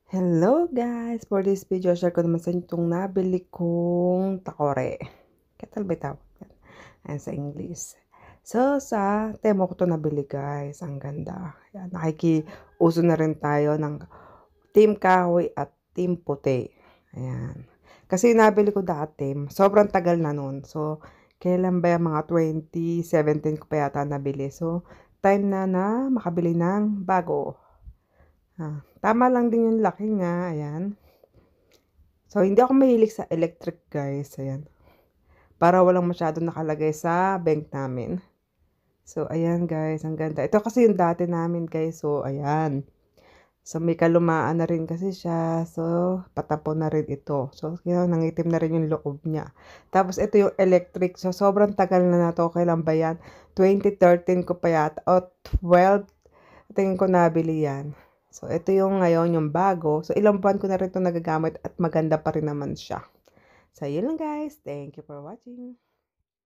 Hello guys! For this video, share ko naman sa inyo itong nabili kong takore. Ketal ba tawag yan? Ayan sa English. So, sa Temo ko ito nabili guys. Ang ganda. Ayan, nakikiuso na rin tayo ng team kahoy at team puti. Ayan. Kasi nabili ko dati, sobrang tagal na nun. So, kailan ba yung mga 2017 ko pa yata nabili. So, time na makabili ng bago. Tama lang din yung laki nga, ayan. So, hindi ako mahilig sa electric guys, ayan. Para walang masyado nakalagay sa bank namin. So, ayan guys, ang ganda. Ito kasi yung dati namin guys, so ayan. So, may kalumaan na rin kasi siya. So, patapon na rin ito. So, nangitim na rin yung loob niya. Tapos, ito yung electric. So, sobrang tagal na to. Kailan ba yan? 2013 ko pa yata. O, 12. Tingin ko nabili yan. So, ito yung ngayon, yung bago. So, ilang buwan ko na rin ito nagagamit at maganda pa rin naman siya. So, yun lang guys. Thank you for watching.